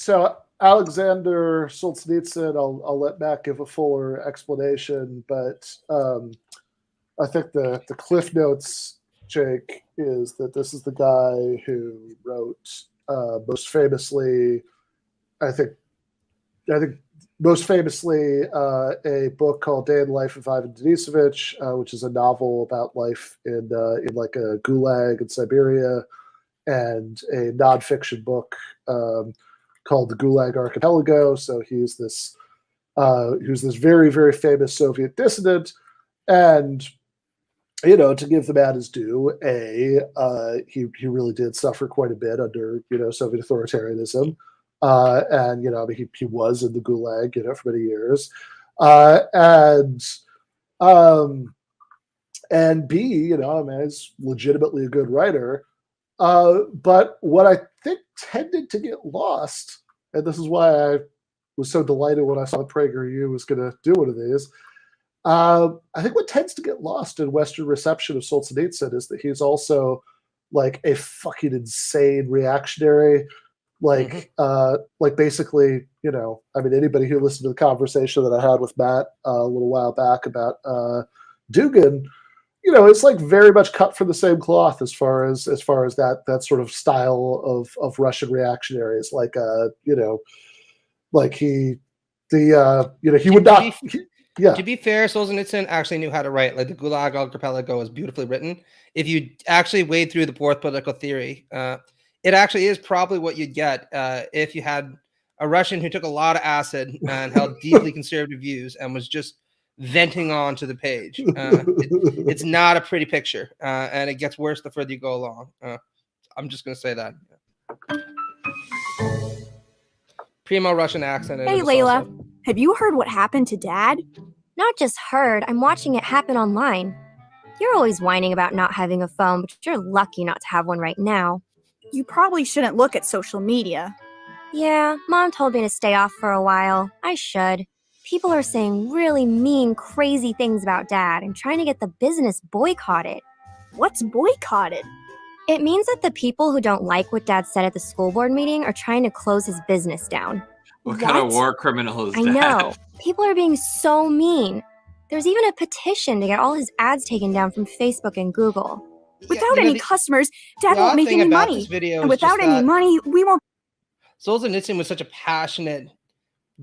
So Aleksandr Solzhenitsyn, I'll let Matt give a fuller explanation, but I think the Cliff Notes, Jake, is that this is the guy who wrote most famously, I think most famously a book called Day in the Life of Ivan Denisovich, which is a novel about life in like a gulag in Siberia, and a nonfiction book called The Gulag Archipelago. So he's this very, very famous Soviet dissident, and to give the man his due, he really did suffer quite a bit under Soviet authoritarianism, and he was in the Gulag for many years, and B, he's legitimately a good writer. But what I think tended to get lost, and this is why I was so delighted when I saw Prager U was going to do one of these. I think what tends to get lost in Western reception of Solzhenitsyn is that he's also like a fucking insane reactionary. Like basically, anybody who listened to the conversation that I had with Matt a little while back about Dugin, it's like very much cut from the same cloth as far as that sort of style of Russian reactionaries. Like he would not. Yeah. To be fair, Solzhenitsyn actually knew how to write. Like the Gulag Archipelago is beautifully written. If you actually wade through the fourth political theory, it actually is probably what you'd get if you had a Russian who took a lot of acid and held deeply conservative views and was just venting onto the page. It's not a pretty picture, and it gets worse the further you go along. I'm just going to say that. Primo Russian accent. Hey, Layla. Also. Have you heard what happened to Dad? Not just heard, I'm watching it happen online. You're always whining about not having a phone, but you're lucky not to have one right now. You probably shouldn't look at social media. Yeah, Mom told me to stay off for a while. I should. People are saying really mean, crazy things about Dad and trying to get the business boycotted. What's boycotted? It means that the people who don't like what Dad said at the school board meeting are trying to close his business down. What kind of war criminal is that? I know. People are being so mean. There's even a petition to get all his ads taken down from Facebook and Google. Without any customers, Dad won't make any money. And without any money, we won't. Solzhenitsyn was such a passionate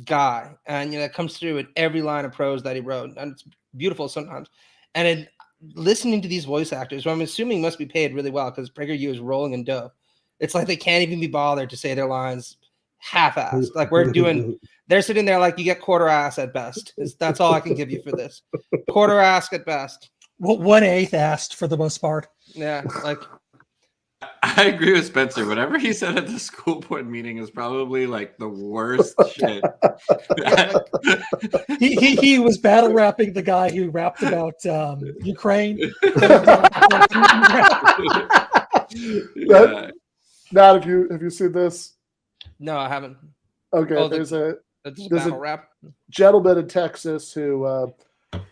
guy, and it comes through in every line of prose that he wrote, and it's beautiful sometimes. And listening to these voice actors, who I'm assuming must be paid really well because Prager U is rolling in dough. It's like they can't even be bothered to say their lines half-assed. Like they're sitting there like you get quarter ass at best. That's all I can give you for this. Quarter ass at best. Well, 1/8 assed for the most part. Yeah, like I agree with Spencer. Whatever he said at the school board meeting is probably like the worst shit. he was battle rapping the guy who rapped about Ukraine. Matt, have you seen this? No, I haven't. Okay, there's a battle rap gentleman in Texas who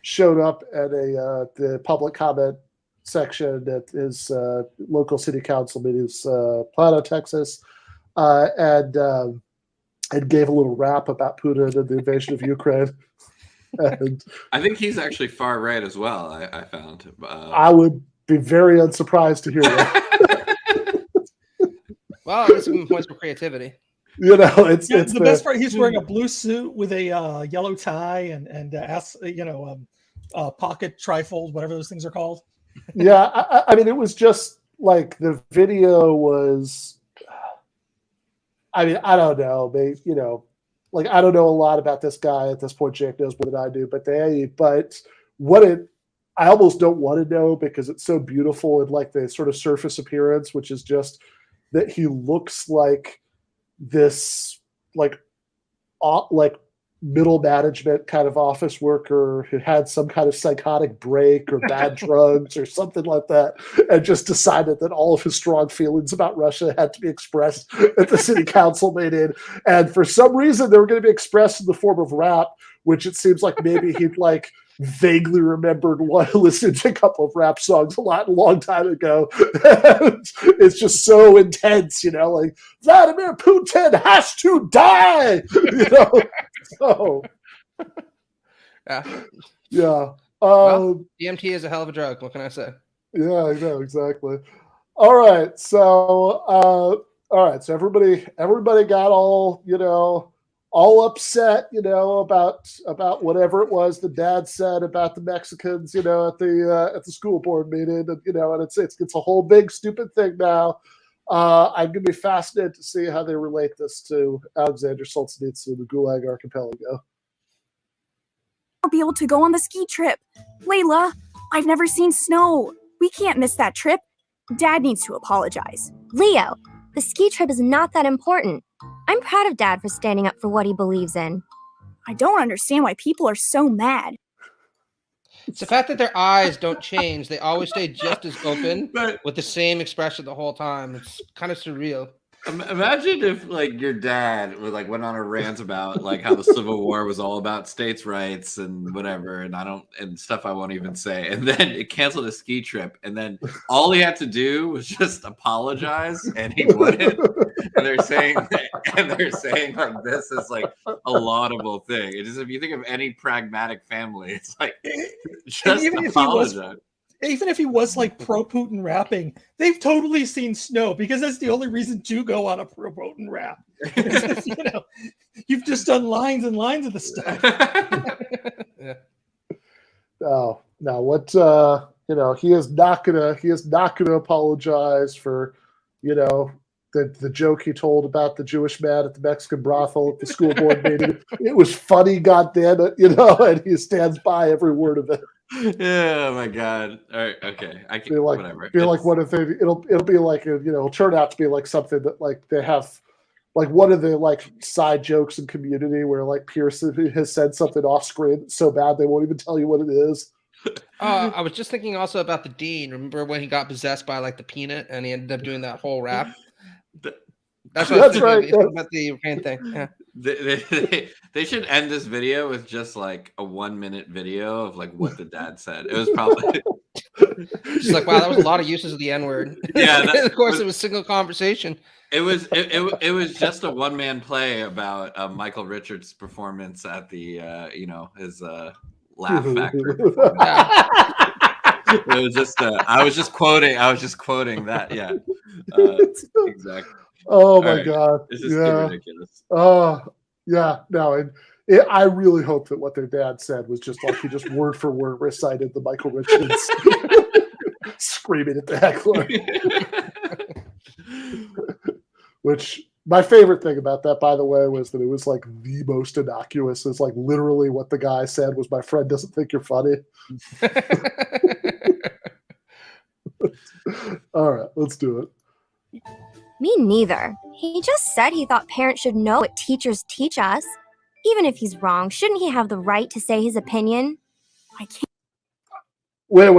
showed up at the public comment section at his local city council meetings, Plano, Texas, and gave a little rap about Putin and the invasion of Ukraine. And I think he's actually far right as well. I found. I would be very unsurprised to hear that. Well, it's some points for creativity. It's the best part. He's wearing a blue suit with a yellow tie and pocket trifold, whatever those things are called. Yeah, I mean, it was just like the video was. I mean, I don't know. I don't know a lot about this guy at this point. Jake knows more than I do, but I almost don't want to know because it's so beautiful and like the sort of surface appearance, which is just that he looks like this like middle management kind of office worker who had some kind of psychotic break or bad drugs or something like that, and just decided that all of his strong feelings about Russia had to be expressed at the city council meeting. And for some reason, they were going to be expressed in the form of rap, which it seems like maybe he'd like vaguely remembered listening to a couple of rap songs a long time ago. It's just so intense, like Vladimir Putin has to die. So yeah. Well, DMT is a hell of a drug. What can I say? Yeah, I know exactly. All right, so so everybody got all upset, about whatever it was the dad said about the Mexicans, at the school board meeting, and it's a whole big stupid thing now. I'm gonna be fascinated to see how they relate this to Aleksandr Solzhenitsyn and the Gulag Archipelago. I'll be able to go on the ski trip. Layla, I've never seen snow. We can't miss that trip. Dad needs to apologize. Leo, the ski trip is not that important. I'm proud of Dad for standing up for what he believes in. I don't understand why people are so mad. It's the fact that their eyes don't change. They always stay just as open with the same expression the whole time. It's kind of surreal. Imagine if your dad went on a rant about how the Civil War was all about states' rights and whatever, and stuff I won't even say, and then it canceled a ski trip, and then all he had to do was just apologize, and he wouldn't. And they're saying this is a laudable thing. It is, if you think of any pragmatic family, it's just apologize. Even if he was pro-Putin rapping, they've totally seen snow because that's the only reason to go on a pro-Putin rap. You've just done lines and lines of the stuff. Yeah. Oh, now what? He is not gonna apologize for, the joke he told about the Jewish man at the Mexican brothel at the school board meeting. It was funny, goddamn it, and he stands by every word of it. Oh my god! All right, okay. I can whatever. Feel like one of the it'll be it'll turn out to be something that they have one of the side jokes in Community where Pierce has said something off screen so bad they won't even tell you what it is. I was just thinking also about the dean. Remember when he got possessed by the peanut and he ended up doing that whole rap? That's right. About the Ukraine thing. Yeah. They should end this video with just a 1 minute video of what the dad said. It was probably just wow, that was a lot of uses of the N-word. Yeah, of course it was single conversation. It was just a one-man play about Michael Richards' performance at the his Laugh Factory. Yeah. It was just I was just quoting that. Yeah. Exactly. Oh my God! This is ridiculous. Yeah. No, and I really hope that what their dad said was just he just word for word recited the Michael Richards screaming at the heckler. Which my favorite thing about that, by the way, was that it was the most innocuous. It's literally what the guy said was, "My friend doesn't think you're funny." All right, let's do it. Me neither. He just said he thought parents should know what teachers teach us. Even if he's wrong, shouldn't he have the right to say his opinion? I can't. Wait.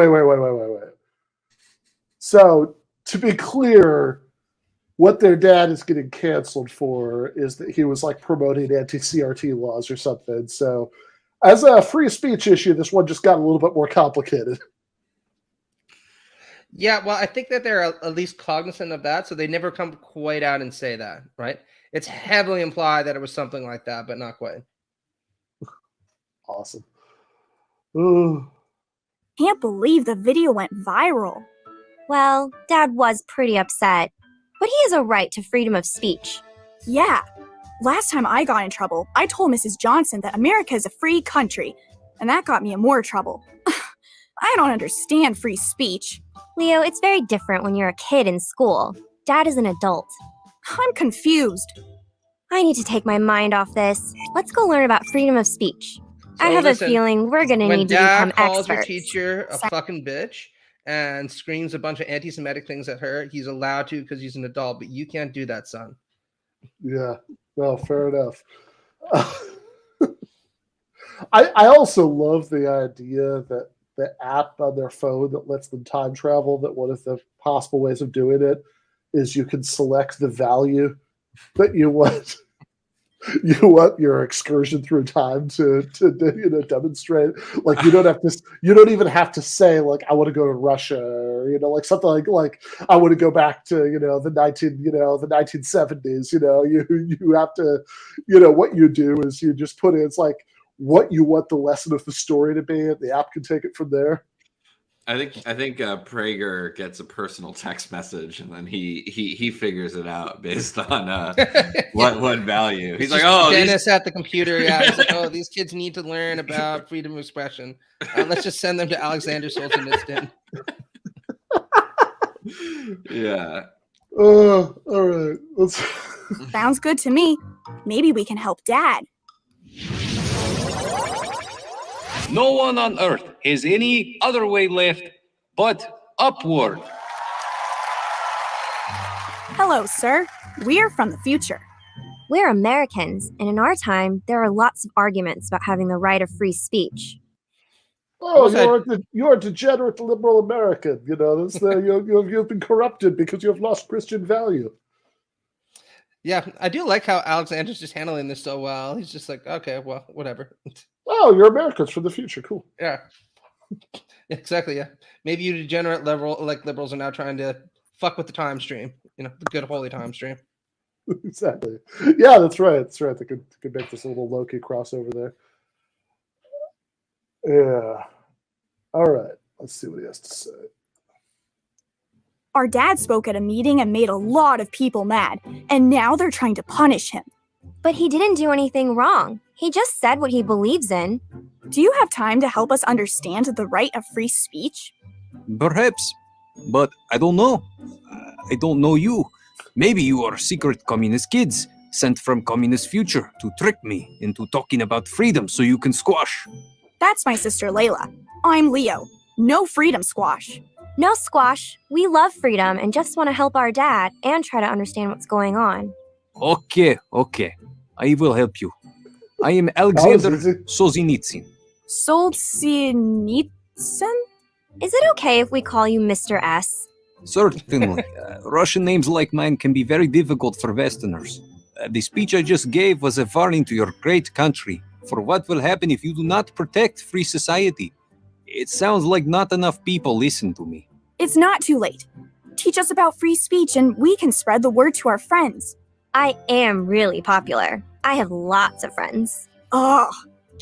So, to be clear, what their dad is getting canceled for is that he was promoting anti-CRT laws or something. So, as a free speech issue, this one just got a little bit more complicated. Yeah, well, I think that they're at least cognizant of that, so they never come quite out and say that, right? It's heavily implied that it was something like that, but not quite. Awesome. Can't believe the video went viral. Well, Dad was pretty upset, but he has a right to freedom of speech. Yeah. Last time I got in trouble, I told Mrs. Johnson that America is a free country, and that got me in more trouble. I don't understand free speech. Leo, it's very different when you're a kid in school. Dad is an adult. I'm confused. I need to take my mind off this. Let's go learn about freedom of speech. I have a feeling we're going to need to become experts. When Dad calls your teacher a fucking bitch and screams a bunch of anti-Semitic things at her, he's allowed to because he's an adult, but you can't do that, son. Yeah, well, fair enough. I also love the idea that the app on their phone that lets them time travel, that one of the possible ways of doing it is you can select the value that you want you want your excursion through time to demonstrate. Like you don't even have to say like I want to go to Russia or like something like I want to go back to the 1970s. You have to what you do is you just put in it's like what you want the lesson of the story to be, and the app can take it from there. I think Prager gets a personal text message, and then he figures it out based on what value. He's like, oh, Dennis at the computer. Yeah, he's like, oh, these kids need to learn about freedom of expression. Let's just send them to Aleksandr Solzhenitsyn. Yeah. All right. Sounds good to me. Maybe we can help Dad. No one on earth has any other way left but upward. Hello, sir. We're from the future. We're Americans, and in our time, there are lots of arguments about having the right of free speech. Oh, you're a degenerate liberal American. You've been corrupted because you have lost Christian value. Yeah, I do like how Alexander's just handling this so well. He's just like, okay, well, whatever. Oh, you're Americans from the future. Cool. Yeah. Exactly. Yeah. Maybe you degenerate liberals are now trying to fuck with the time stream. The good holy time stream. Exactly. Yeah, that's right. That's right. They could make this a little Loki crossover there. Yeah. All right. Let's see what he has to say. Our dad spoke at a meeting and made a lot of people mad, and now they're trying to punish him. But he didn't do anything wrong. He just said what he believes in. Do you have time to help us understand the right of free speech? Perhaps, but I don't know. I don't know you. Maybe you are secret communist kids sent from communist future to trick me into talking about freedom so you can squash. That's my sister Layla. I'm Leo. No freedom squash. No squash. We love freedom and just want to help our dad and try to understand what's going on. Okay. I will help you. I am Aleksandr Solzhenitsyn. Solzhenitsyn? Is it okay if we call you Mr. S? Certainly. Russian names like mine can be very difficult for Westerners. The speech I just gave was a warning to your great country for what will happen if you do not protect free society. It sounds like not enough people listen to me. It's not too late. Teach us about free speech and we can spread the word to our friends. I am really popular. I have lots of friends. Ugh,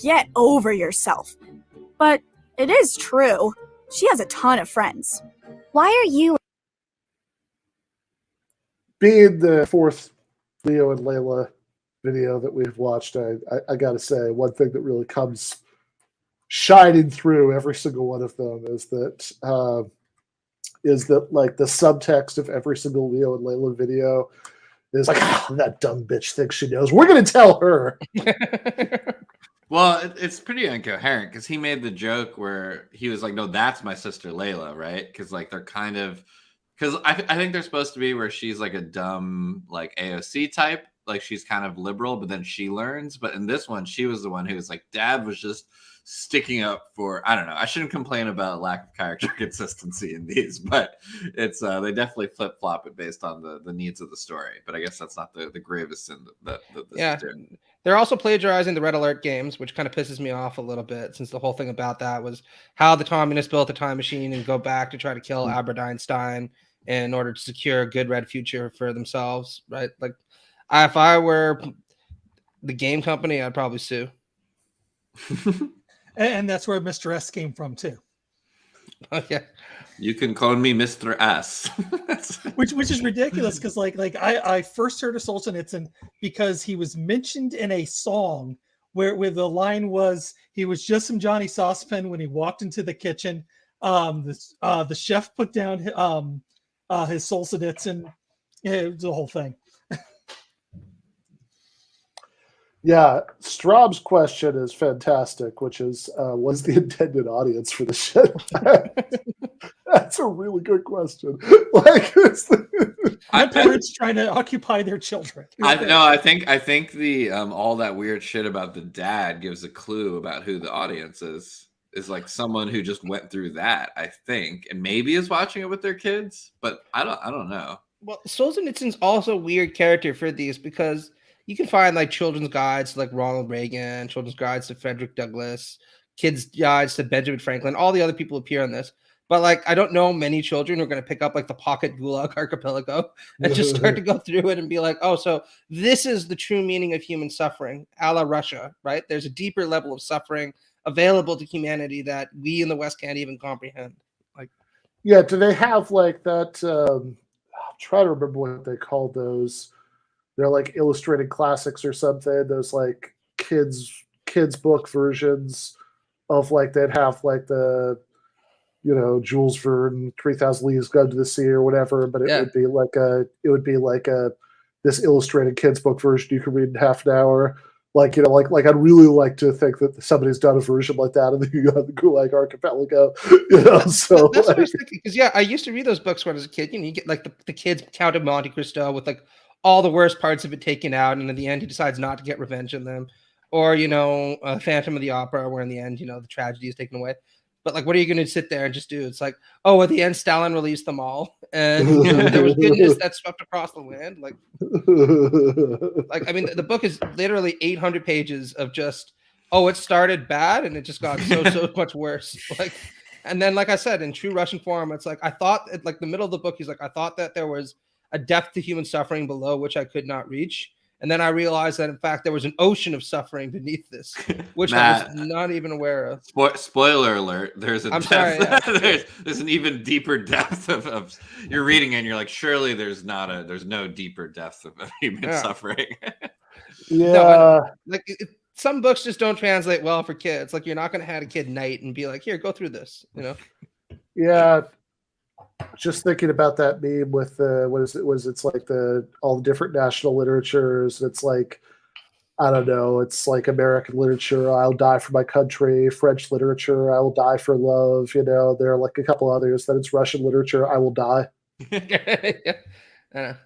get over yourself. But it is true. She has a ton of friends. Why are you... Being the fourth Leo and Layla video that we've watched, I gotta say, one thing that really comes shining through every single one of them is that like the subtext of every single Leo and Layla video is like, that dumb bitch thinks she knows. We're gonna tell her. Well, it's pretty incoherent because he made the joke where he was like, no, that's my sister Layla, right? Because like they're kind of, because I think they're supposed to be where she's like a dumb like AOC type, like she's kind of liberal, but then she learns. But in this one, she was the one who was like, Dad was just sticking up for, I don't know. I shouldn't complain about lack of character consistency in these, but it's they definitely flip flop it based on the needs of the story. But I guess that's not the gravest sin that yeah. They're also plagiarizing the Red Alert games, which kind of pisses me off a little bit, since the whole thing about that was how the communists built a time machine and go back to try to kill Albert Einstein in order to secure a good red future for themselves, right? Like, if I were the game company, I'd probably sue. And that's where Mr. S came from too. Oh, yeah. You can call me Mr. S. which is ridiculous because like I first heard of Solzhenitsyn because he was mentioned in a song where the line was, he was just some Johnny Saucepan when he walked into the kitchen. The chef put down his Solzhenitsyn. Yeah, it was the whole thing. Yeah, Straub's question is fantastic, which is, what's the intended audience for the shit? That's a really good question. Like, parents trying to occupy their children. I think the all that weird shit about the dad gives a clue about who the audience is like someone who just went through that, I think, and maybe is watching it with their kids, but I don't know. Well, Solzhenitsyn's also a weird character for these because you can find like children's guides to like Ronald Reagan, children's guides to Frederick Douglass, kids' guides to Benjamin Franklin. All the other people appear on this. But like, I don't know many children who are going to pick up like the Pocket Gulag Archipelago and just start to go through it and be like, oh, so this is the true meaning of human suffering, a la Russia, right? There's a deeper level of suffering available to humanity that we in the West can't even comprehend. Like, yeah, do they have like that? I'm trying to remember what they called those. They're like illustrated classics or something. Those like kids book versions of like they'd have like the Jules Verne, 3,000 Leagues Gone to the Sea or whatever, but it would be like a this illustrated kids book version you could read in half an hour. Like I'd really like to think that somebody's done a version like that of the Gulag Archipelago. So that's what I was thinking, because I used to read those books when I was a kid. You get like the kid's Count of Monte Cristo with like all the worst parts of it taken out, and in the end he decides not to get revenge on them, or Phantom of the Opera, where in the end the tragedy is taken away. But like, what are you going to sit there and just do? It's like, oh, at the end, Stalin released them all, and there was goodness that swept across the land. Like I mean, the book is literally 800 pages of just, oh, it started bad and it just got so much worse. Like, and then, like I said, in true Russian form, it's like I thought, like the middle of the book, he's like, I thought that there was a depth to human suffering below which I could not reach. And then I realized that, in fact, there was an ocean of suffering beneath this, which Matt, I was not even aware of. Spoiler alert, there's a depth. Sorry, yeah. there's an even deeper depth of you're reading and you're like, surely there's no deeper depth of human suffering. Yeah. No, like some books just don't translate well for kids. Like, you're not going to have a kid night and be like, here, go through this, Yeah. Just thinking about that meme with it's like all the different national literatures. It's like, I don't know, it's like American literature, I'll die for my country. French literature, I will die for love. There are like a couple others. Then it's Russian literature, I will die. Yeah.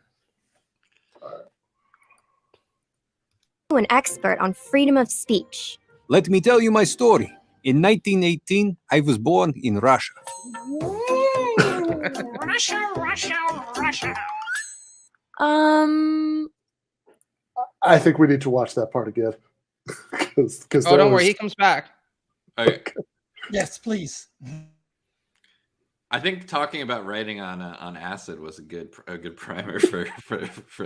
An expert on freedom of speech. Let me tell you my story. In 1918, I was born in Russia. Russia. I think we need to watch that part again. Cause don't worry, he comes back. Okay. Yes, please. I think talking about writing on acid was a good primer for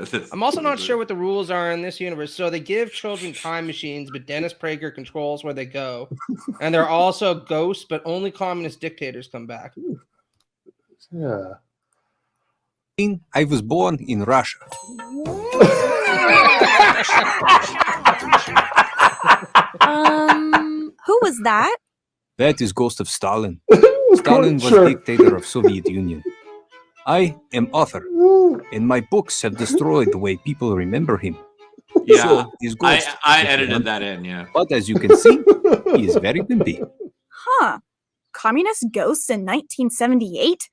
this. I'm also not sure what the rules are in this universe. So they give children time machines, but Dennis Prager controls where they go, and they're also ghosts, but only communist dictators come back. Yeah. I was born in Russia. Who was that? That is Ghost of Stalin. Stalin was dictator of Soviet Union. I am author, and my books have destroyed the way people remember him. Yeah, so his ghost I edited that in, yeah. But as you can see, he is very wimpy. Huh. Communist ghosts in 1978?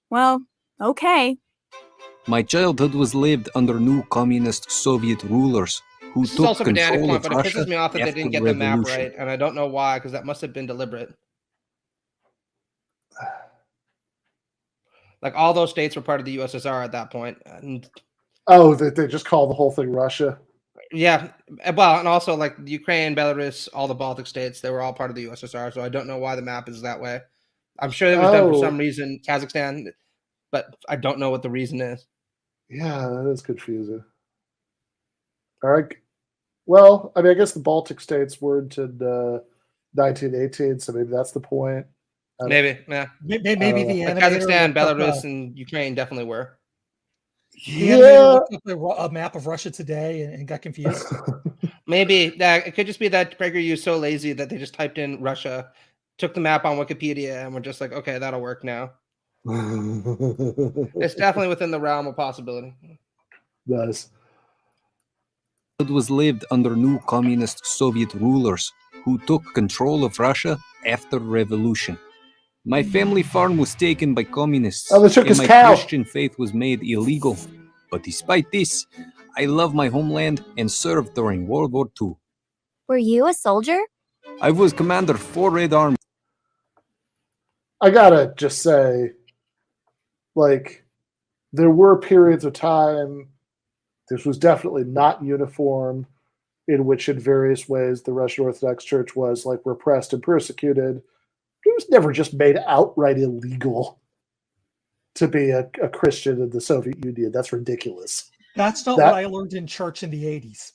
Well, okay. My childhood was lived under new communist Soviet rulers who This is took also a pedantic control point, of but it Russia pisses me off that they after didn't get the the map revolution. right, and I don't know why, because that must have been deliberate. Like, all those states were part of the USSR at that point. And Oh, they just call the whole thing Russia. yeah, well, and also like Ukraine, Belarus, all the Baltic states, they were all part of the USSR. So I don't know why the map is that way. I'm sure it was done for some reason, Kazakhstan, but I don't know what the reason is. Yeah, that is confusing. All right. Well, I mean, I guess the Baltic states weren't in 1918, so maybe that's the point. Maybe, yeah. Maybe the Like animator Kazakhstan, looked up, Belarus, and Ukraine definitely were. the animator looked up a map of Russia today and got confused. Maybe that it could just be that Prager U is so lazy that they just typed in Russia, took the map on Wikipedia, and we're just like, okay, that'll work now. It's definitely within the realm of possibility. Nice. It was lived under new communist Soviet rulers who took control of Russia after revolution. My family farm was taken by communists, Oh, they took and his my cow. Christian faith was made illegal. But despite this, I love my homeland and served during World War II. Were you a soldier? I was commander 4 Red Army. I gotta just say, like, there were periods of time this was definitely not uniform, in which in various ways the Russian Orthodox Church was like repressed and persecuted. It was never just made outright illegal to be a Christian in the Soviet Union. That's ridiculous. That's not what I learned in church in the 80s.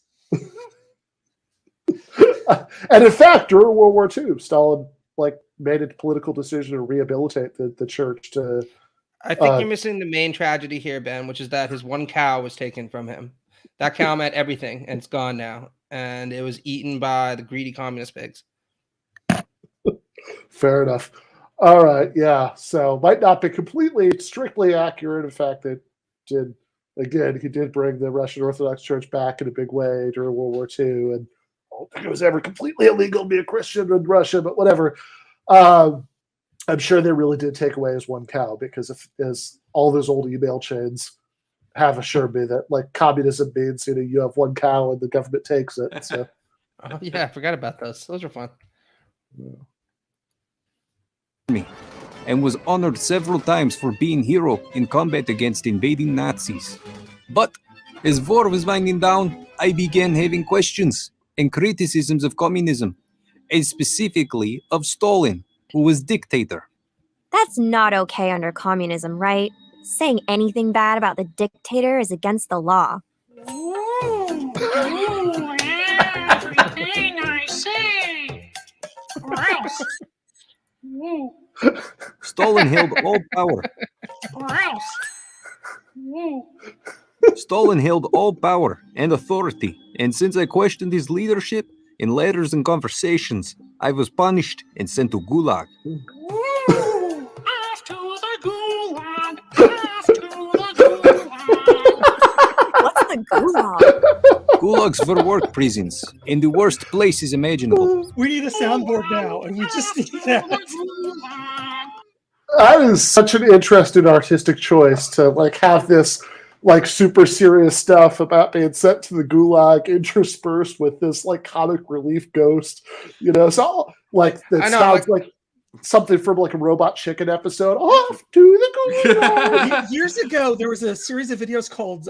And in fact, during World War II, Stalin made a political decision to rehabilitate the church to. I think you're missing the main tragedy here, Ben, which is that his one cow was taken from him. That cow meant everything, and it's gone now. And it was eaten by the greedy communist pigs. Fair enough. All right, yeah. So might not be completely strictly accurate. In fact, he did bring the Russian Orthodox Church back in a big way during World War II, and I don't think it was ever completely illegal to be a Christian in Russia, but whatever. I'm sure they really did take away his one cow, because as all those old email chains have assured me that communism means you have one cow and the government takes it. So. Oh, yeah, I forgot about those. Those are fun. Me, and was honored several times for being hero in combat against invading Nazis. But as war was winding down, I began having questions and criticisms of communism, and specifically of Stalin, who was dictator. That's not okay under communism, right? Saying anything bad about the dictator is against the law. Everything I say. Gross. Stalin held all power. Gross. Stalin held all power and authority, and since I questioned his leadership in letters and conversations, I was punished and sent to Gulag. Off to the gulag. Off to the gulag. What's the gulag? Gulags were work prisons, in the worst places imaginable. We need a soundboard now, and we just need that. That is such an interesting artistic choice to have this super serious stuff about being sent to the gulag interspersed with this comic relief ghost, so sounds like something from a Robot Chicken episode. Off to the gulag. Years ago, there was a series of videos called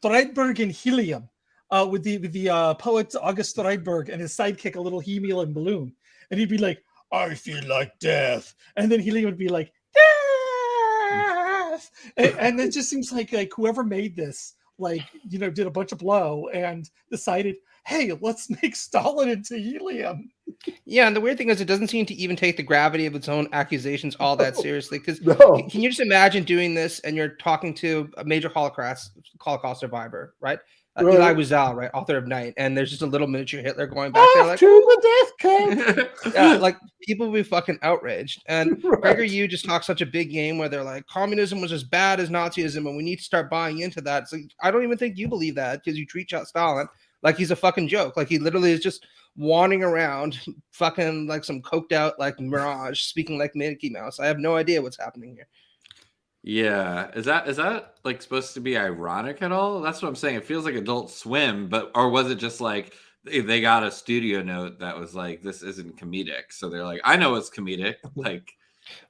Streitberg and Helium, with the poet August Streitberg and his sidekick, a little helium balloon, and he'd be like, "I feel like death," and then Helium would be like, "Death," and it just seems like whoever made this did a bunch of blow and decided, hey, let's make Stalin into helium. Yeah, and the weird thing is it doesn't seem to even take the gravity of its own accusations all that seriously. Because can you just imagine doing this and you're talking to a major Holocaust survivor, right? Eli Wiesel, right, author of Night, and there's just a little miniature Hitler going back there, like, to the death camp. Yeah, people will be fucking outraged. And Prager U just talks such a big game where they're like, communism was as bad as Nazism, and we need to start buying into that. It's like, I don't even think you believe that, because you treat Stalin like he's a fucking joke. Like, he literally is just wandering around, fucking like some coked out mirage, speaking like Mickey Mouse. I have no idea what's happening here. Yeah, is that supposed to be ironic at all? That's what I'm saying. It feels like Adult Swim, or was it just they got a studio note that was like, this isn't comedic, so they're like, I know it's comedic.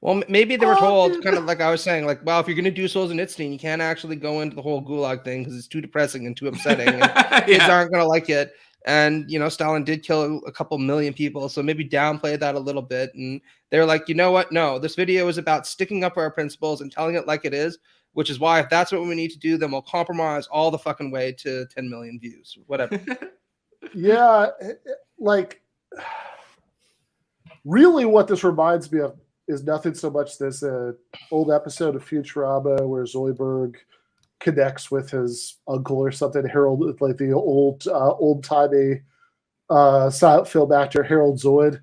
Well, maybe they were told, kind of like I was saying, well, if you're gonna do Solzhenitsyn, you can't actually go into the whole gulag thing because it's too depressing and too upsetting, and kids aren't gonna like it. And Stalin did kill a couple million people, so maybe downplay that a little bit. And they're like, you know what? No, this video is about sticking up for our principles and telling it like it is, which is why if that's what we need to do, then we'll compromise all the fucking way to 10 million views, whatever. Yeah, really what this reminds me of is nothing so much this old episode of Futurama where Zoidberg connects with his uncle or something, Harold, like the old-timey silent film actor Harold Zoid,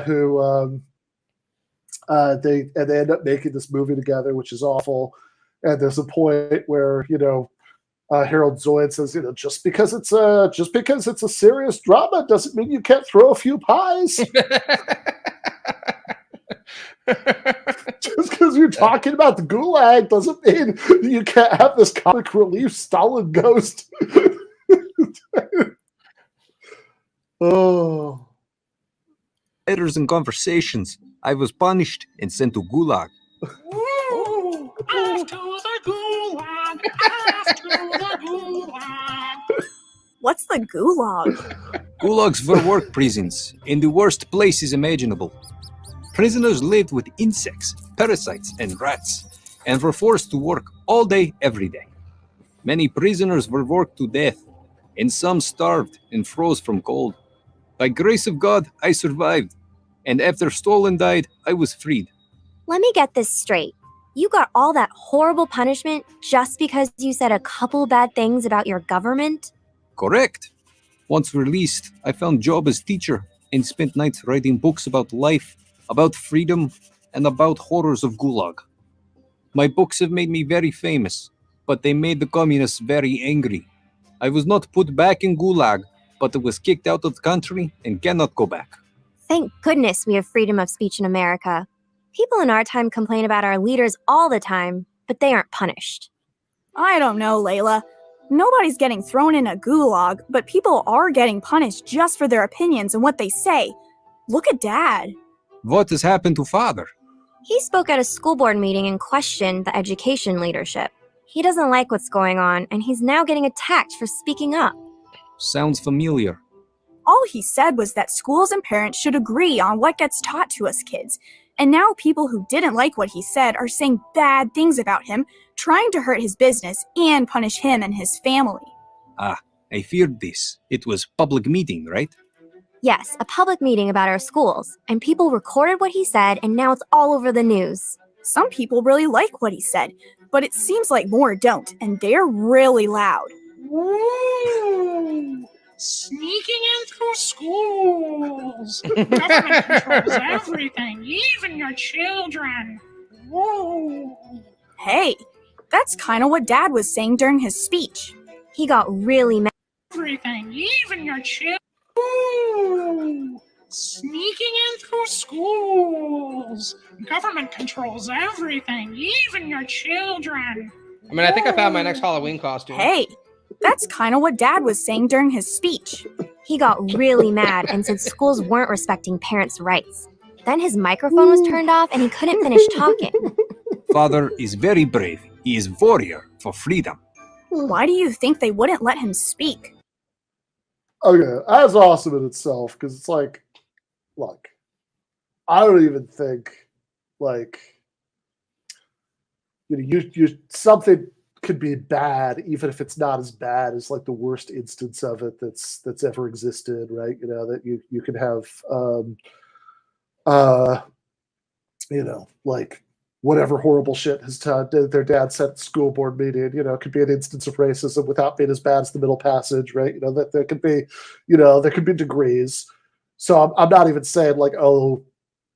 who they end up making this movie together, which is awful. And there's a point where Harold Zoid says, just because it's a serious drama doesn't mean you can't throw a few pies. Just because you're talking about the gulag doesn't mean you can't have this comic relief Stalin ghost. Oh. Letters and conversations, I was punished and sent to Gulag. Off to the gulag. Off to the gulag. What's the gulag? Gulags were work prisons in the worst places imaginable. Prisoners lived with insects, parasites, and rats, and were forced to work all day, every day. Many prisoners were worked to death, and some starved and froze from cold. By grace of God, I survived, and after Stalin died, I was freed. Let me get this straight. You got all that horrible punishment just because you said a couple bad things about your government? Correct. Once released, I found job as teacher and spent nights writing books about life, about freedom, and about horrors of Gulag. My books have made me very famous, but they made the communists very angry. I was not put back in Gulag, but I was kicked out of the country and cannot go back. Thank goodness we have freedom of speech in America. People in our time complain about our leaders all the time, but they aren't punished. I don't know, Layla. Nobody's getting thrown in a gulag, but people are getting punished just for their opinions and what they say. Look at Dad. What has happened to Father? He spoke at a school board meeting and questioned the education leadership. He doesn't like what's going on, and he's now getting attacked for speaking up. Sounds familiar. All he said was that schools and parents should agree on what gets taught to us kids. And now people who didn't like what he said are saying bad things about him, trying to hurt his business and punish him and his family. Ah, I feared this. It was public meeting, right? Yes, a public meeting about our schools, and people recorded what he said, and now it's all over the news. Some people really like what he said, but it seems like more don't, and they're really loud. Woo! Sneaking in through schools. Government controls everything, even your children. Whoa! Hey, that's kind of what Dad was saying during his speech. He got really mad. Everything, even your children. Woo! Sneaking in through schools. Government controls everything, even your children. I mean, I think I found my next Halloween costume. Hey, that's kind of what Dad was saying during his speech. He got really mad and said schools weren't respecting parents' rights. Then his microphone was turned off and he couldn't finish talking. Father is very brave. He is warrior for freedom. Why do you think they wouldn't let him speak? Okay, that's awesome in itself, because it's like, look, I don't even think, like, you something could be bad, even if it's not as bad as like the worst instance of it that's ever existed, right? You know, that you can have, like whatever horrible shit their dad said at the school board meeting, you know, it could be an instance of racism without being as bad as the Middle Passage, right? You know, that there could be, there could be degrees. So I'm not even saying like, oh,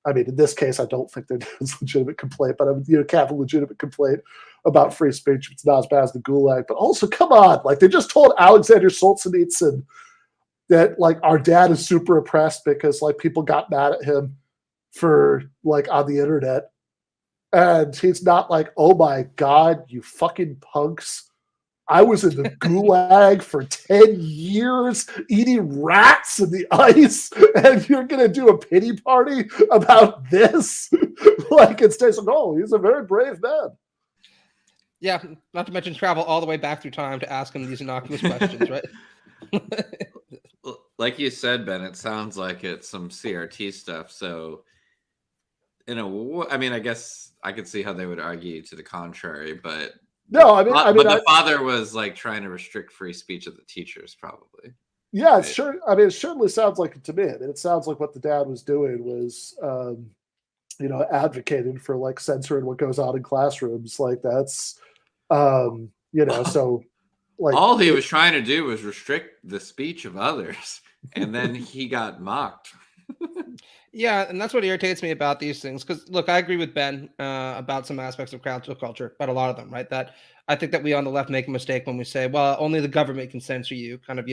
I mean, in this case, I don't think there's a legitimate complaint, but I'm, can't have a legitimate complaint about free speech if it's not as bad as the Gulag. But also, come on, like they just told Aleksandr Solzhenitsyn that like our dad is super oppressed because like people got mad at him for like on the internet. And he's not like, oh my God, you fucking punks. I was in the Gulag for 10 years eating rats in the ice, and you're going to do a pity party about this? Like, it's like, oh, he's a very brave man. Yeah, not to mention travel all the way back through time to ask him these innocuous questions, right? Like you said, Ben, it sounds like it's some CRT stuff. So, I mean, I guess I could see how they would argue to the contrary, but no, I mean, the father was like trying to restrict free speech of the teachers, probably. Yeah, right? It's sure. I mean, it certainly sounds like it to me. I mean, it sounds like what the dad was doing was, advocating for like censoring what goes on in classrooms. Like that's, so like all he was trying to do was restrict the speech of others, and then he got mocked. Yeah, and that's what irritates me about these things. Because look, I agree with Ben about some aspects of cancel culture, but a lot of them, right? That I think that we on the left make a mistake when we say, well, only the government can censor you, kind of,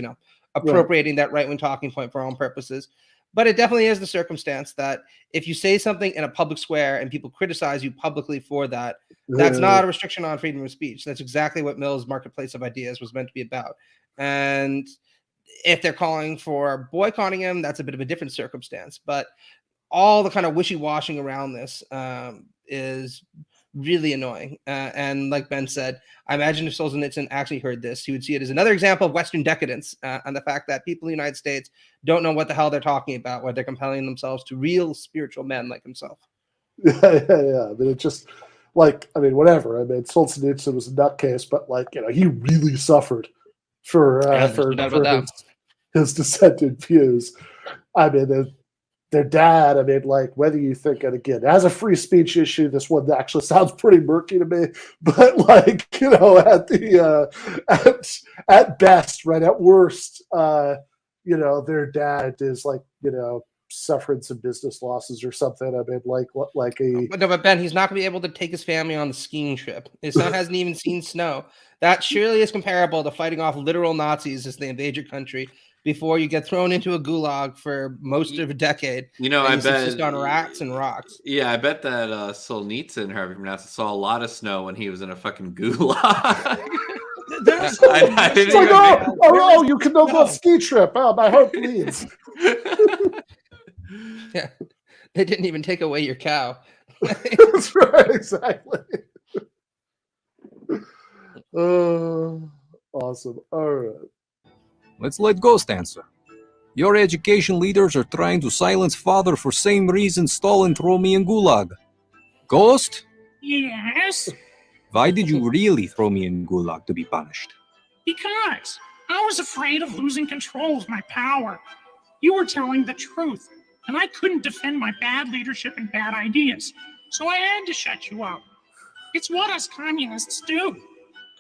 appropriating that right-wing talking point for our own purposes. But it definitely is the circumstance that if you say something in a public square and people criticize you publicly for that, that's not a restriction on freedom of speech. That's exactly what Mill's Marketplace of Ideas was meant to be about. And if they're calling for boycotting him, that's a bit of a different circumstance. But all the kind of wishy-washing around this is really annoying. And like Ben said, I imagine if Solzhenitsyn actually heard this, he would see it as another example of Western decadence and the fact that people in the United States don't know what the hell they're talking about, where they're comparing themselves to real spiritual men like himself. Yeah. I mean, it just like, I mean, whatever. I mean, Solzhenitsyn was a nutcase, but like, you know, he really suffered for his dissented views. I mean, their dad, I mean, like, whether you think, and again, as a free speech issue, this one actually sounds pretty murky to me, but like, you know, at best, right, at worst, you know, their dad is like, you know, suffering some business losses or something. I mean, but Ben, he's not going to be able to take his family on the skiing trip. His son hasn't even seen snow. That surely is comparable to fighting off literal Nazis as they invade your country before you get thrown into a gulag for most of a decade. You know, I bet just on rats and rocks. Yeah, I bet that Solzhenitsyn, however you pronounce it, saw a lot of snow when he was in a fucking gulag. It's like, you can go on a ski trip. Oh, my heart bleeds. Yeah, they didn't even take away your cow. That's right, exactly. Awesome. All right. Let's let Ghost answer. Your education leaders are trying to silence father for same reason Stalin threw me in gulag. Ghost? Yes? Why did you really throw me in gulag to be punished? Because I was afraid of losing control of my power. You were telling the truth, and I couldn't defend my bad leadership and bad ideas, so I had to shut you up. It's what us communists do.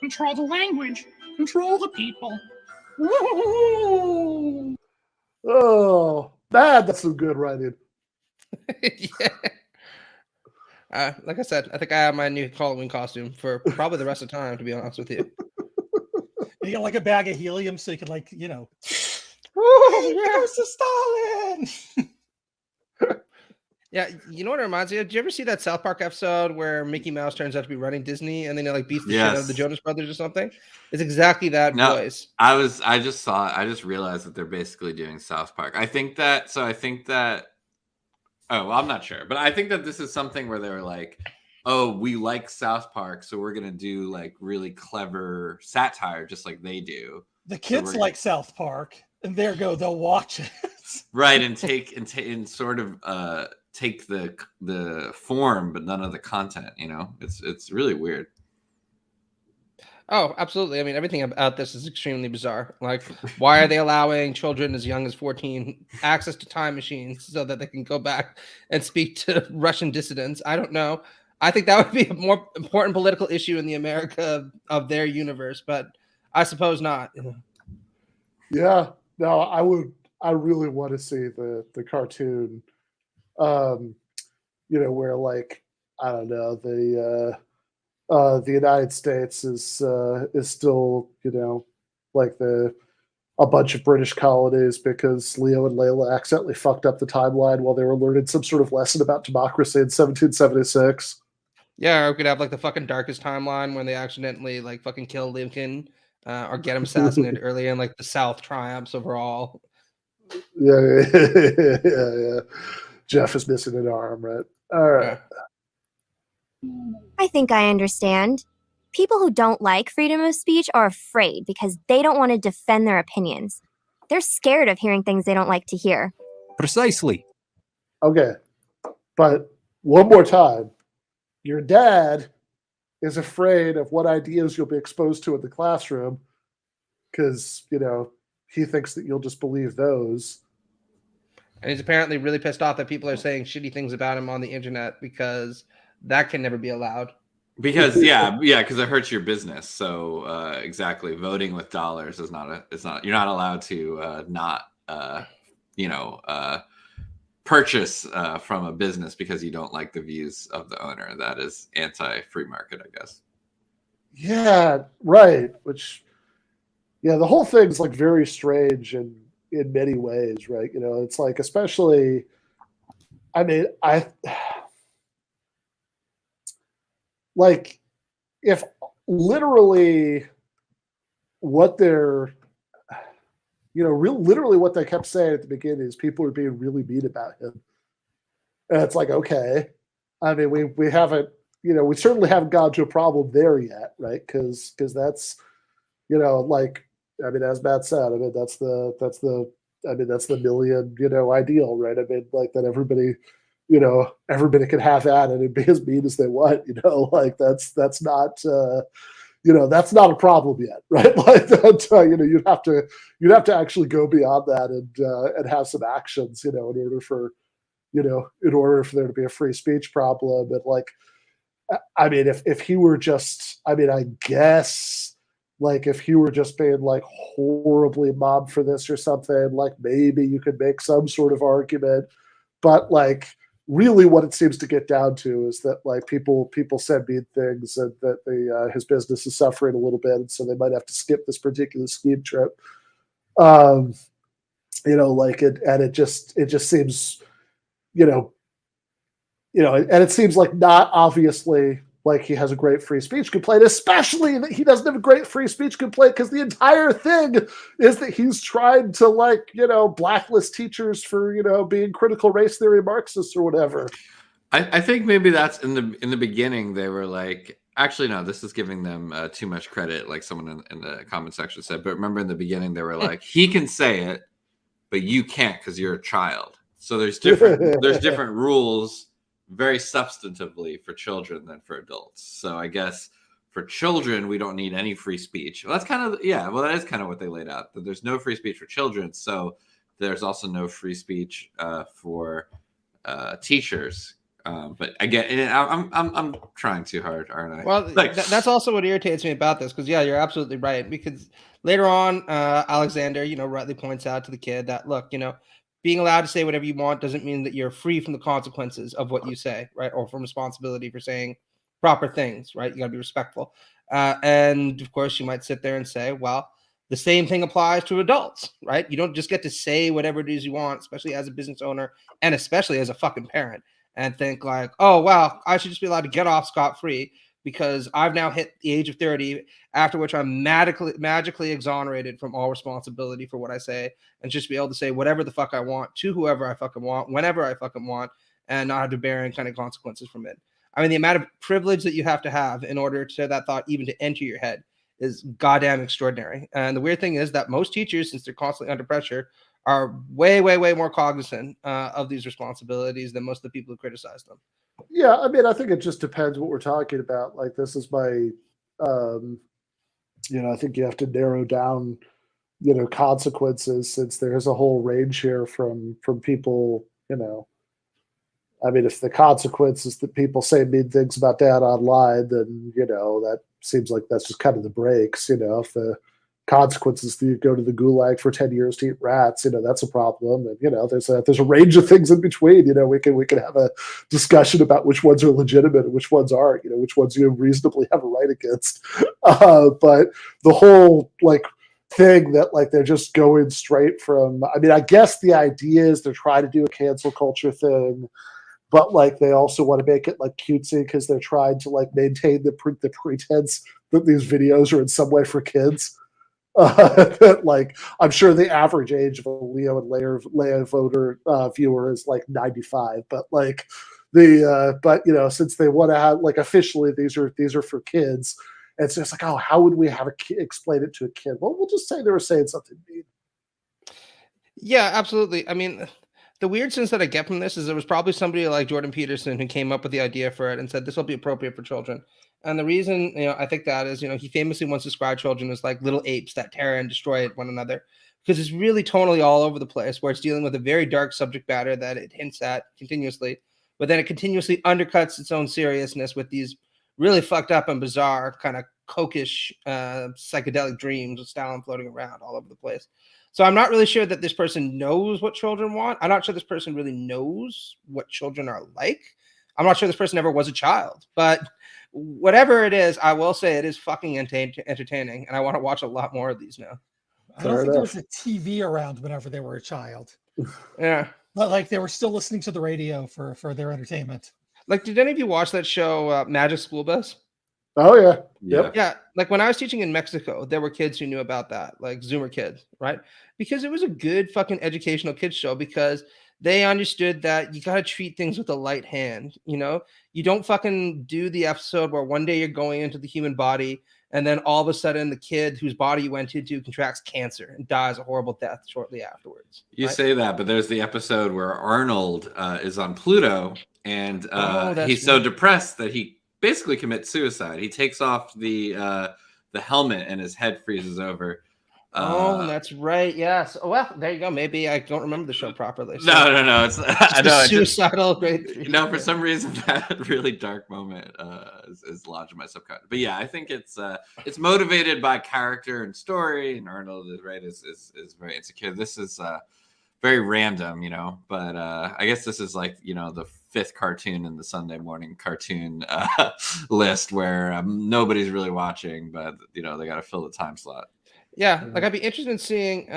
Control the language, control the people. Woo! Oh, that's some good writing. Yeah. Like I said, I think I have my new Halloween costume for probably the rest of the time, to be honest with you. You got like a bag of helium so you could, like, you know. Oh, Goes to Stalin! Yeah, you know what it reminds me of? Did you ever see that South Park episode where Mickey Mouse turns out to be running Disney and then he like beats the shit out of the Jonas Brothers or something? It's exactly that voice. I just realized that they're basically doing South Park. I think that well, I'm not sure, but I think that this is something where they were like, oh, we like South Park, so we're gonna do like really clever satire just like they do. The kids like South Park, and there go, they'll watch it. Right, and sort of take the form but none of the content, you know. It's really weird. Oh, absolutely. I mean, everything about this is extremely bizarre. Like, why are they allowing children as young as 14 access to time machines so that they can go back and speak to Russian dissidents? I don't know. I think that would be a more important political issue in the America of their universe, but I suppose not. Yeah, no, I really want to see the cartoon, you know, where like, I don't know, the United States is still, you know, like a bunch of British colonies because Leo and Layla accidentally fucked up the timeline while they were learning some sort of lesson about democracy in 1776. Yeah, or we could have like the fucking darkest timeline when they accidentally like fucking kill Lincoln or get him assassinated earlier and like the South triumphs overall. Yeah. Jeff is missing an arm, right? All right. I think I understand. People who don't like freedom of speech are afraid because they don't want to defend their opinions. They're scared of hearing things they don't like to hear. Precisely. Okay. But one more time. Your dad is afraid of what ideas you'll be exposed to in the classroom because, you know, he thinks that you'll just believe those. And he's apparently really pissed off that people are saying shitty things about him on the internet because that can never be allowed. Because because it hurts your business. So exactly, voting with dollars is not. You're not allowed to purchase from a business because you don't like the views of the owner. That is anti-free market, I guess. Yeah, right. Which, yeah, the whole thing's like very strange and in many ways, right? You know, it's like, especially, I mean, like, if literally what they're, you know, literally what they kept saying at the beginning is people are being really mean about him. And it's like, okay. I mean, we haven't, we certainly haven't gone to a problem there yet, right? Because that's, like, I mean, as Matt said, I mean, that's the million, ideal, right? I mean, like that everybody can have at it and be as mean as they want, like that's not, that's not a problem yet, right? Like that, you'd have to actually go beyond that and have some actions, in order for there to be a free speech problem. And like, I mean, if he were just, I mean, I guess, like if he were just being like horribly mobbed for this or something, like maybe you could make some sort of argument, but like really what it seems to get down to is that like people said mean things and that his business is suffering a little bit, and so they might have to skip this particular ski trip. Like it just seems, and it seems like not obviously like he has a great free speech complaint, especially that he doesn't have a great free speech complaint because the entire thing is that he's tried to like, blacklist teachers for, being critical race theory Marxists or whatever. I think maybe that's in the beginning they were like, actually, no, this is giving them too much credit, like someone in the comment section said. But remember in the beginning they were like, he can say it, but you can't because you're a child. So there's different rules very substantively for children than for adults. So I guess for children, we don't need any free speech. Well, that's kind of, that is kind of what they laid out, that there's no free speech for children. So there's also no free speech for teachers. But again, I'm trying too hard, aren't I? Well, that's also what irritates me about this, because you're absolutely right. Because later on, Alexander, rightly points out to the kid that, look, being allowed to say whatever you want doesn't mean that you're free from the consequences of what you say, right? Or from responsibility for saying proper things, right? You got to be respectful. And of course, you might sit there and say, well, the same thing applies to adults, right? You don't just get to say whatever it is you want, especially as a business owner and especially as a fucking parent, and think like, oh, wow, I should just be allowed to get off scot-free because I've now hit the age of 30, after which I'm magically exonerated from all responsibility for what I say, and just be able to say whatever the fuck I want to whoever I fucking want, whenever I fucking want, and not have to bear any kind of consequences from it. I mean, the amount of privilege that you have to have in order to that thought even to enter your head is goddamn extraordinary. And the weird thing is that most teachers, since they're constantly under pressure, are way, way, way more cognizant of these responsibilities than most of the people who criticize them. Yeah, I mean, I think it just depends what we're talking about. Like, this is my, I think you have to narrow down, consequences, since there's a whole range here from people, I mean, if the consequence is that people say mean things about dad online, then, that seems like that's just kind of the breaks. If the consequences that you go to the gulag for 10 years to eat rats, that's a problem. And, there's a range of things in between. We can have a discussion about which ones are legitimate and which ones aren't, which ones you reasonably have a right against. But the whole thing that they're just going straight from, I mean, I guess the idea is they're trying to do a cancel culture thing, but they also want to make it cutesy because they're trying to maintain the pretense that these videos are in some way for kids. I'm sure the average age of a Leo and Layla voter viewer is 95, but since they want to have officially these are for kids, it's just oh, how would we have a kid explain it to a kid? Well, we'll just say they were saying something mean. Yeah, absolutely. I mean, the weird sense that I get from this is there was probably somebody like Jordan Peterson who came up with the idea for it and said this will be appropriate for children. And the reason, I think that is, he famously once described children as like little apes that tear and destroy one another, because it's really tonally all over the place, where it's dealing with a very dark subject matter that it hints at continuously, but then it continuously undercuts its own seriousness with these really fucked up and bizarre kind of cokish psychedelic dreams of Stalin floating around all over the place. So I'm not really sure that this person knows what children want. I'm not sure this person really knows what children are like. I'm not sure this person ever was a child, but whatever it is, I will say it is fucking entertaining, and I want to watch a lot more of these now. I don't think there was a TV around whenever they were a child. Yeah. But they were still listening to the radio for their entertainment. Did any of you watch that show, Magic School Bus? Oh, yeah. Yep. Yeah. When I was teaching in Mexico, there were kids who knew about that, Zoomer kids, right? Because it was a good fucking educational kids show, because they understood that you got to treat things with a light hand. You know, you don't fucking do the episode where one day you're going into the human body and then all of a sudden the kid whose body you went into contracts cancer and dies a horrible death shortly afterwards. You say that, but there's the episode where Arnold is on Pluto and he's so depressed that he basically commits suicide. He takes off the helmet and his head freezes over. That's right. Yes. Oh, well, there you go. Maybe I don't remember the show properly. So. No. It's suicidal. Great. For some reason, that really dark moment is lodged in my subconscious. But yeah, I think it's motivated by character and story. And Arnold is very insecure. This is very random, But I guess this is like the 5th cartoon in the Sunday morning cartoon list where nobody's really watching, but they got to fill the time slot. Yeah, like I'd be interested in seeing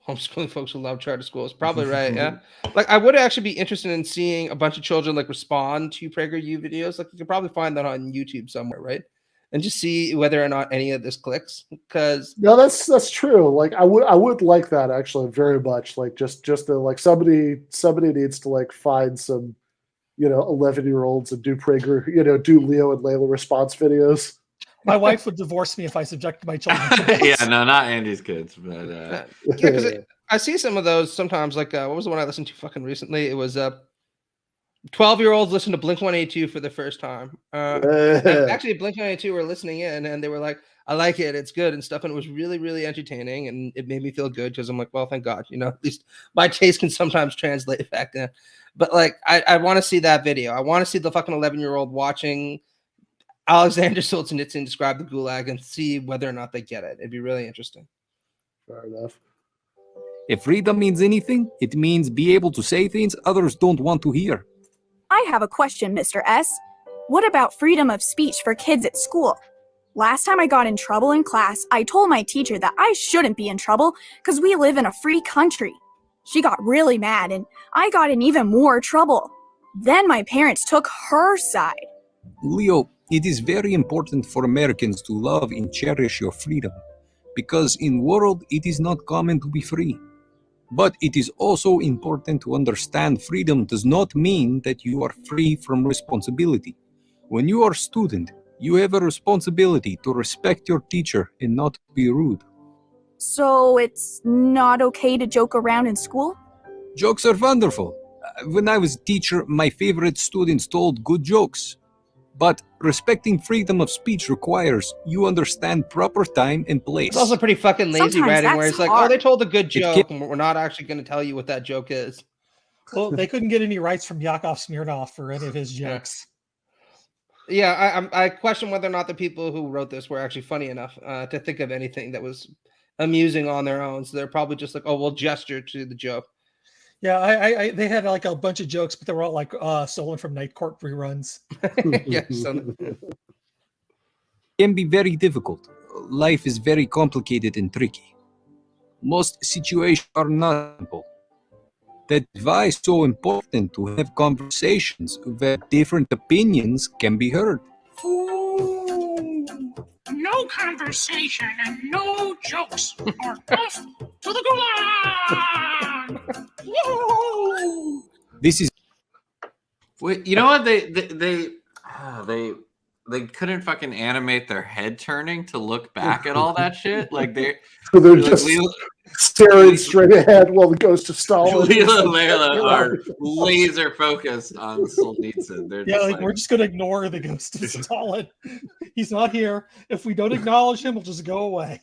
homeschooling folks who love charter schools. Probably right. Yeah, like I would actually be interested in seeing a bunch of children like respond to Prager U videos. Like you could probably find that on YouTube somewhere, right? And just see whether or not any of this clicks. Because no, that's true. Like I would like that actually very much. Like just to like somebody needs to like find some 11-year-olds and do Prager, do Leo and Layla response videos. My wife would divorce me if I subjected my children to this. Yeah, no, not Andy's kids, but because I see some of those sometimes. Like, what was the one I listened to fucking recently? It was 12-year-olds listen to Blink-182 for the first time. Actually, Blink-182 were listening in, and they were like, "I like it, it's good and stuff," and it was really, really entertaining, and it made me feel good because I'm like, well, thank God, at least my taste can sometimes translate back then. But like, I want to see that video. I want to see the fucking 11-year-old watching Aleksandr Solzhenitsyn describe the Gulag and see whether or not they get it. It'd be really interesting. Fair enough. If freedom means anything, it means be able to say things others don't want to hear. I have a question, Mr. S. What about freedom of speech for kids at school? Last time I got in trouble in class, I told my teacher that I shouldn't be in trouble because we live in a free country. She got really mad and I got in even more trouble. Then my parents took her side. Leo, it is very important for Americans to love and cherish your freedom, because in world it is not common to be free. But it is also important to understand freedom does not mean that you are free from responsibility. When you are a student, you have a responsibility to respect your teacher and not be rude. So it's not okay to joke around in school? Jokes are wonderful. When I was a teacher, my favorite students told good jokes. But respecting freedom of speech requires you understand proper time and place. It's also pretty fucking lazy Sometimes writing that's where it's like, hard. oh, they told a good joke, and we're not actually going to tell you what that joke is. Well, they couldn't get any rights from Yakov Smirnoff for any of his jokes. Yeah, I question whether or not the people who wrote this were actually funny enough to think of anything that was amusing on their own. So they're probably just like, oh, we'll gesture to the joke. Yeah, they had like a bunch of jokes, but they were all like stolen from Night Court reruns. Yes. Can be very difficult. Life is very complicated and tricky. Most situations are not simple. That's why it's so important to have conversations where different opinions can be heard. No conversation and no jokes, or off to the gulag. Woo! This is wait, you know what they couldn't fucking animate their head turning to look back at all that shit. Like they're just staring straight ahead while the ghost of Stalin. Leo and Layla are laser focused on Solzhenitsyn. They're like we're just gonna ignore the ghost of Stalin. He's not here. If we don't acknowledge him, we'll just go away.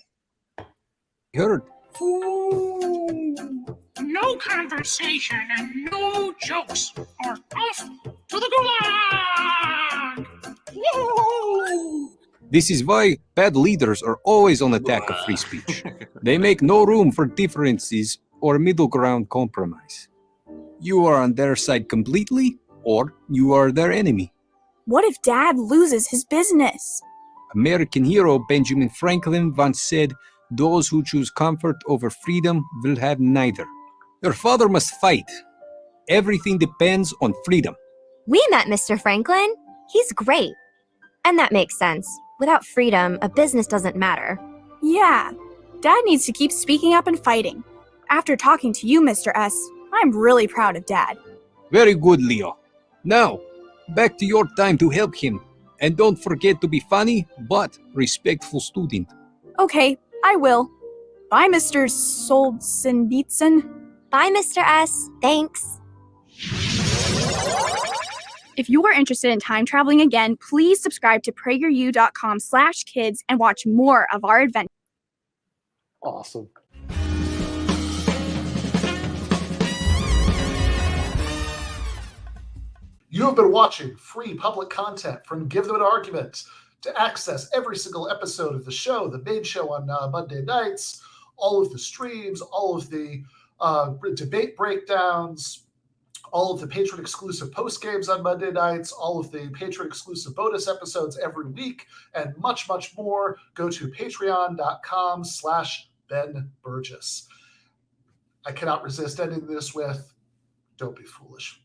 heard. No conversation and no jokes, or off to the gulag. Woo! This is why bad leaders are always on attack of free speech. They make no room for differences or middle ground compromise. You are on their side completely, or you are their enemy. What if Dad loses his business? American hero Benjamin Franklin once said, "Those who choose comfort over freedom will have neither." Your father must fight. Everything depends on freedom. We met Mr. Franklin. He's great. And that makes sense. Without freedom, a business doesn't matter. Yeah, Dad needs to keep speaking up and fighting. After talking to you, Mr. S, I'm really proud of Dad. Very good, Leo. Now, back to your time to help him. And don't forget to be funny, but respectful student. Okay, I will. Bye, Mr. Solzhenitsyn. Bye, Mr. S. Thanks. If you are interested in time traveling again, please subscribe to prageru.com/kids and watch more of our adventures. Awesome. You have been watching free public content from Give Them an Argument. To access every single episode of the show, the main show on Monday nights, all of the streams, all of the debate breakdowns, all of the patron-exclusive postgames on Monday nights, all of the patron-exclusive bonus episodes every week, and much, much more, go to patreon.com/Ben Burgis. I cannot resist ending this with, don't be foolish.